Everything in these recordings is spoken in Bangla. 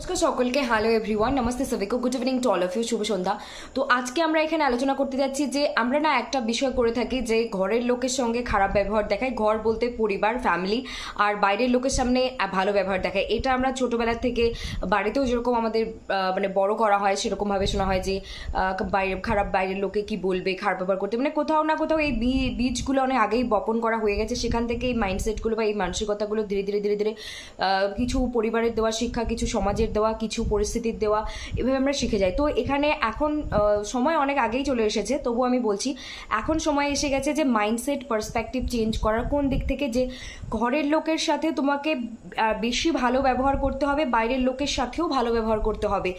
নমস্কার সকলকে, হ্যালো এভরিওয়ান, নমস্তে সবাইকে, good evening to all of you, শুভ সন্ধ্যা। তো আজকে আমরা এখানে আলোচনা করতে যাচ্ছি যে আমরা না একটা বিষয় করে থাকি যে ঘরের লোকের সঙ্গে খারাপ ব্যবহার দেখায়, ঘর বলতে পরিবার, ফ্যামিলি, আর বাইরের লোকের সামনে ভালো ব্যবহার দেখায়। এটা আমরা ছোটোবেলা থেকে বাড়িতেও যেরকম আমাদের মানে বড় করা হয়, সেরকমভাবে শোনা হয় যে বাইরের লোকে কি বলবে, খারাপ ব্যবহার করতে, মানে কোথাও না কোথাও এই বীজগুলো অনেক আগেই বপন করা হয়ে গেছে। সেখান থেকে এই মাইন্ডসেটগুলো বা এই মানসিকতাগুলো ধীরে ধীরে ধীরে ধীরে কিছু পরিবারের দেওয়া শিক্ষা, কিছু সমাজের দেওয়া, কিছু পরিস্থিতির দেওয়া, এভাবে আমরা শিখে যাই। তো এখানে এখন সময় অনেক আগেই চলে এসেছে, তবু আমি বলছি এখন সময় এসে গেছে যে মাইন্ডসেট, পার্সপেক্টিভ চেঞ্জ করার। কোন দিক থেকে? যে ঘরের লোকের সাথে তোমাকে বেশি ভালো ব্যবহার করতে হবে, বাইরের লোকের সাথেও ভালো ব্যবহার করতে হবে,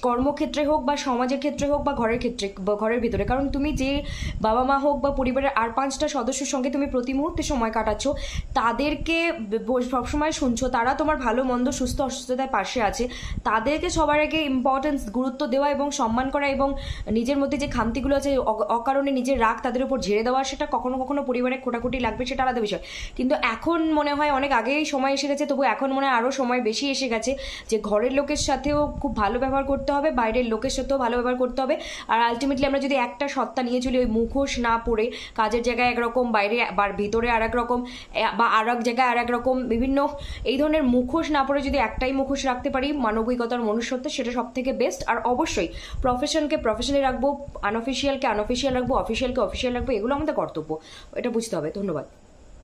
কর্মক্ষেত্রে হোক বা সমাজের ক্ষেত্রে হোক বা ঘরের ক্ষেত্রে, ঘরের ভিতরে। কারণ তুমি যে বাবা মা হোক বা পরিবারের আর 5টা সদস্যের সঙ্গে তুমি প্রতি মুহূর্তে সময় কাটাচ্ছ, তাদেরকে সবসময় শুনছো, তারা তোমার ভালো মন্দ, সুস্থ অসুস্থতায় পাশে আছে, তাদেরকে সবার আগে ইম্পর্টেন্স, গুরুত্ব দেওয়া এবং সম্মান করা, এবং নিজের মধ্যে যে খামতিগুলো আছে, অকারণে নিজের রাগ তাদের উপর ঝেড়ে দেওয়া, সেটা কখনো কখনো পরিবারে খোটাখুটি লাগবে, সেটা আলাদা বিষয়। কিন্তু এখন মনে হয় অনেক আগেই সময় এসে গেছে, তবু এখন মনে হয় আরও সময় বেশি এসে গেছে যে ঘরের লোকের সাথেও খুব ভালো ব্যবহার করতে হবে, বাইরের লোকের সাথেও ভালো ব্যবহার করতে হবে। আর আলটিমেটলি আমরা যদি একটা সত্তা নিয়ে চলি, ওই মুখোশ না পড়ে, কাজের জায়গায় একরকম, বাইরে বা ভিতরে আর এক রকম, বা আর এক জায়গায় আর এক রকম, বিভিন্ন এই ধরনের মুখোশ না পড়ে যদি একটাই মুখোশ রাখতে পারি, মানবিকতার, মনুষ্যত্ব, সেটা সব থেকে বেস্ট। আর অবশ্যই প্রফেশনকে প্রফেশনে রাখবো, আনঅফিসিয়ালকে আনঅফিসিয়াল রাখবো, অফিসিয়ালকে অফিসিয়াল রাখবো, এগুলো আমাদের কর্তব্য, এটা বুঝতে হবে। ধন্যবাদ।